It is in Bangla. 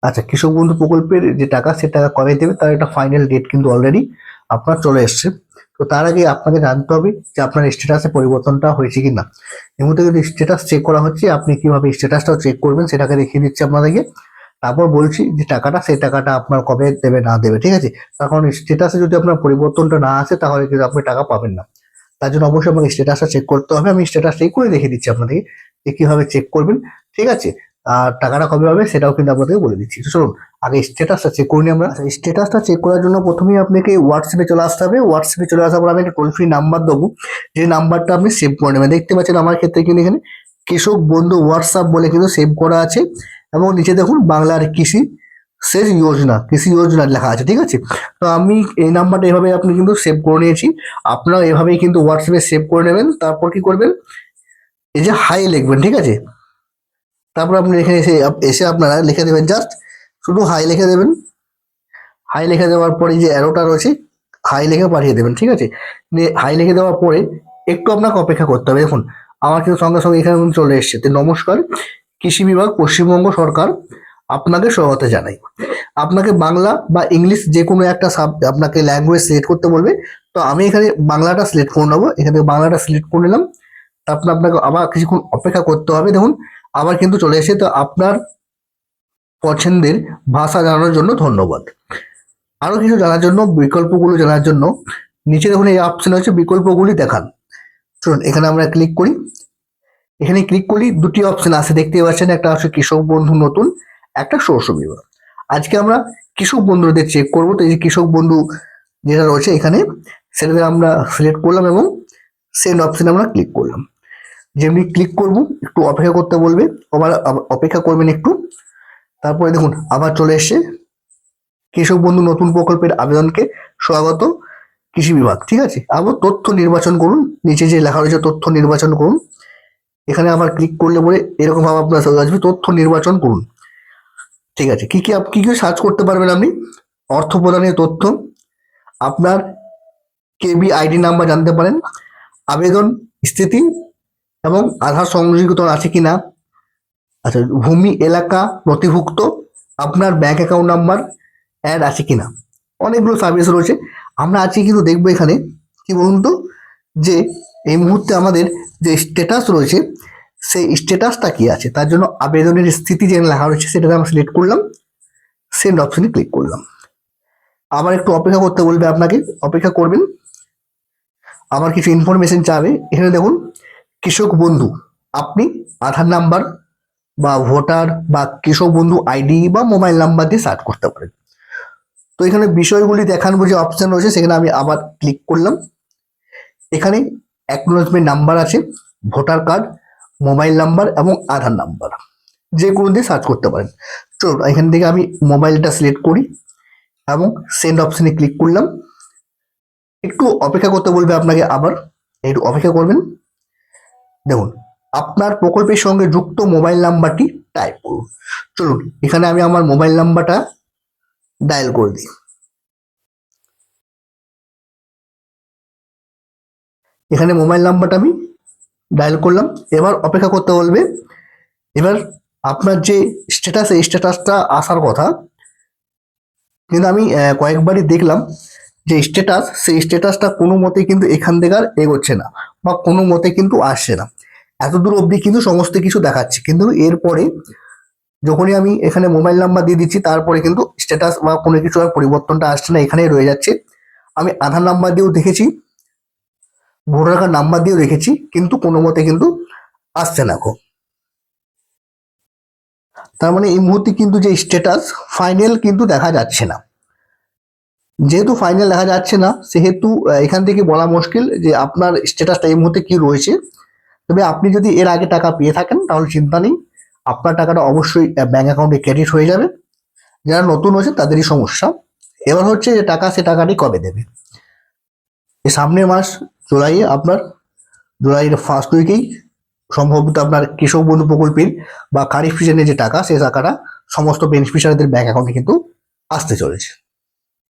আচ্ছা, কৃষক বন্ধু প্রকল্পের যে টাকা সে টাকা কবে দেবে তার একটা ফাইনাল ডেট কিন্তু অলরেডি আপনার চলে এসছে। তো তার আগে আপনাকে জানতে হবে যে আপনার স্ট্যাটাসে পরিবর্তনটা হয়েছে কিনা। এই মুহূর্তে কিন্তু স্ট্যাটাস চেক করা হচ্ছে, আপনি কিভাবে স্ট্যাটাসটাও চেক করবেন সেটাকে দেখিয়ে দিচ্ছি আপনাদেরকে। তারপর বলছি যে টাকাটা, সেই টাকাটা আপনার কবে দেবে না দেবে, ঠিক আছে। তার কারণ স্ট্যাটাসে যদি আপনার পরিবর্তনটা না আসে তাহলে কিন্তু আপনি টাকা পাবেন না। তার জন্য অবশ্যই আপনাকে স্ট্যাটাসটা চেক করতে হবে। আমি স্ট্যাটাস চেক করে দেখিয়ে দিচ্ছি আপনাদেরকে যে কিভাবে চেক করবেন, ঠিক আছে। আর টাকাটা কবে হবে সেটাও কিন্তু আপনাদেরকে বলে দিচ্ছি। তো চলুন আগে স্ট্যাটাসটা চেক করে নিই আমরা। স্ট্যাটাসটা চেক করার জন্য প্রথমেই আপনাকে হোয়াটসঅ্যাপে চলে আসতে হবে। হোয়াটসঅ্যাপে চলে আসার পর আমি একটা টোল ফ্রি নাম্বার দেবো, যে নাম্বারটা আপনি সেভ করে নেবেন। দেখতে পাচ্ছেন আমার ক্ষেত্রে কিন্তু এখানে কৃষক বন্ধু হোয়াটসঅ্যাপ বলে কিন্তু সেভ করা আছে, এবং নিচে দেখুন বাংলার কৃষি শেষ যোজনা, কৃষি যোজনা লেখা আছে, ঠিক আছে। তো আমি এই নাম্বারটা এভাবে আপনি কিন্তু সেভ করে নিয়েছি। আপনারা এভাবেই কিন্তু হোয়াটসঅ্যাপে সেভ করে নেবেন। তারপর কি করবেন, এই যে হাই লিখবেন, ঠিক আছে। তারপর আপনি এখানে এসে এসে আপনারা লিখে দেবেন, জাস্ট শুধু হাই লিখে দেবেন। হাই লিখে দেওয়ার পরে যে অ্যারোটা রয়েছে হাই লিখে পাঠিয়ে দেবেন, ঠিক আছে। হাই লিখে দেওয়ার পরে একটু আপনাকে অপেক্ষা করতে হবে। দেখুন আমার কিন্তু সঙ্গে সঙ্গে এখানে কিন্তু চলে এসছে। তো নমস্কার, কৃষি বিভাগ পশ্চিমবঙ্গ সরকার আপনাকে স্বাগত জানাই। আপনাকে বাংলা বা ইংলিশ যে কোনো একটা আপনাকে ল্যাঙ্গুয়েজ সিলেক্ট করতে বলবে। তো আমি এখানে বাংলাটা সিলেক্ট করে নেবো, এখানে বাংলাটা সিলেক্ট করে নিলাম। তারপর আপনাকে আবার কিছুক্ষণ অপেক্ষা করতে হবে। দেখুন আবার কিন্তু চলে এসে। তো আপনার পছন্দের ভাষা জানানোর জন্য ধন্যবাদ। আরো কিছু জানার জন্য, বিকল্পগুলো জানার জন্য নিচে দেখুন এই অপশন হচ্ছে বিকল্পগুলি দেখান। চলুন এখানে আমরা ক্লিক করি। এখানে ক্লিক করি, দুটি অপশন আছে দেখতে পাচ্ছেন, একটা হচ্ছে কৃষক বন্ধু নতুন, একটা শস্য বীমা। আজকে আমরা কৃষক বন্ধুদের চেক করবো। তো এই যে কৃষক বন্ধু যেটা রয়েছে এখানে, সেটাতে আমরা সিলেক্ট করলাম এবং সেন্ড অপশনে আমরা ক্লিক করলাম। যেমনি ক্লিক করব একটু অপেক্ষা করতে বলবে, আবার অপেক্ষা করবেন একটু। তারপরে দেখুন আবার চলে এসছে, কৃষক বন্ধু নতুন প্রকল্পের আবেদনকে স্বাগত কৃষি বিভাগ, ঠিক আছে। আবার তথ্য নির্বাচন করুন, নিচে যে লেখা রয়েছে তথ্য নির্বাচন করুন। এখানে আবার ক্লিক করলে পরে এরকম ভাবে আপনার চলে আসবে তথ্য নির্বাচন করুন, ঠিক আছে। কি কি সার্চ করতে পারবেন আপনি, অর্থ প্রদানের তথ্য, আপনার কেবি আইডি নাম্বার জানতে পারেন, আবেদন স্থিতি এবং আধার সংযোজিত আছে কিনা, আচ্ছা ভূমি এলাকা নথিভুক্ত, আপনার ব্যাংক অ্যাকাউন্ট নাম্বার অ্যাড আছে কিনা। অনেকগুলো সার্ভিস রয়েছে। আমরা আজকে কিন্তু দেখবো এখানে কি বলুন তো, যে এই মুহূর্তে আমাদের যে স্ট্যাটাস রয়েছে সেই স্ট্যাটাসটা কি আছে। তার জন্য আবেদনের স্থিতি যেখানে লেখা রয়েছে সেটাকে আমরা সিলেক্ট করলাম, সেন্ড অপশনে ক্লিক করলাম। আবার একটু অপেক্ষা করতে বলবে আপনাকে, অপেক্ষা করবেন। আবার কিছু ইনফরমেশন চাবে। এখানে দেখুন কৃষক বন্ধু, আপনি আধার নাম্বার বা ভোটার বা কৃষক বন্ধু আইডি বা মোবাইল নাম্বার দিয়ে সার্চ করতে পারেন। তো এখানে বিষয়গুলি দেখানো যে অপশন রয়েছে সেখানে আমি আবার ক্লিক করলাম। এখানে অ্যাকনোলেজমেন্ট নাম্বার আছে, ভোটার কার্ড, মোবাইল নাম্বার এবং আধার নাম্বার, যে কোনো দিয়ে সার্চ করতে পারেন। চলুন এখান থেকে আমি মোবাইলটা সিলেক্ট করি এবং সেন্ড অপশনে ক্লিক করলাম। একটু অপেক্ষা করতে বলবে আপনাকে, আবার একটু অপেক্ষা করবেন। দেখুন আপনার প্রকল্পের সঙ্গে যুক্ত মোবাইল নাম্বারটি টাইপ করুন। চলুন এখানে আমি আমার মোবাইল নাম্বারটা ডায়াল করে দিই। এখানে মোবাইল নাম্বারটা আমি ডায়াল করলাম। এবার অপেক্ষা করতে বলবে। এবার আপনার যে স্ট্যাটাস, এই স্ট্যাটাসটা আসার কথা, কিন্তু আমি কয়েকবারই দেখলাম যে স্ট্যাটাস, সেই স্ট্যাটাসটা কোনো মতে কিন্তু এখান থেকে আর এগোচ্ছে না বা কোনো মতে কিন্তু আসছে না। এতদূর অবধি কিন্তু সমস্ত কিছু দেখাচ্ছে, কিন্তু এরপরে যখনই আমি এখানে মোবাইল নাম্বার দিয়ে দিচ্ছি তারপরে কিন্তু স্ট্যাটাস বা কোনো কিছু আর পরিবর্তনটা আসছে না, এখানেই রয়ে যাচ্ছে। আমি আধার নাম্বার দিয়েও দেখেছি, ভোটার কার্ড নাম্বার দিয়েও দেখেছি, কিন্তু কোনো মতে কিন্তু আসছে না গো। তার মানে এই মুহূর্তে কিন্তু যে স্ট্যাটাস ফাইনাল কিন্তু দেখা যাচ্ছে না। যেহেতু ফাইনাল দেখা যাচ্ছে না সেহেতু এখান থেকে বলা মুশকিল যে আপনার স্ট্যাটাসটা এই মুহূর্তে কি রয়েছে। তবে আপনি যদি এর আগে টাকা পেয়ে থাকেন তাহলে চিন্তা নেই, আপনার টাকাটা অবশ্যই ব্যাংক অ্যাকাউন্টে ক্রেডিট হয়ে যাবে। যারা নতুন হয়েছে তাদেরই সমস্যা। এবার হচ্ছে যে টাকা, সে টাকাটি কবে দেবে। এই সামনের মাস জুলাইয়ে, আপনার জুলাইয়ের ফার্স্ট উইকেই সম্ভবত আপনার কৃষক বন্ধু প্রকল্পের বা খারিফ সিজনে যে টাকা, সেই টাকাটা সমস্ত বেনিফিশিয়ারিদের ব্যাংক অ্যাকাউন্টে কিন্তু আসতে চলেছে।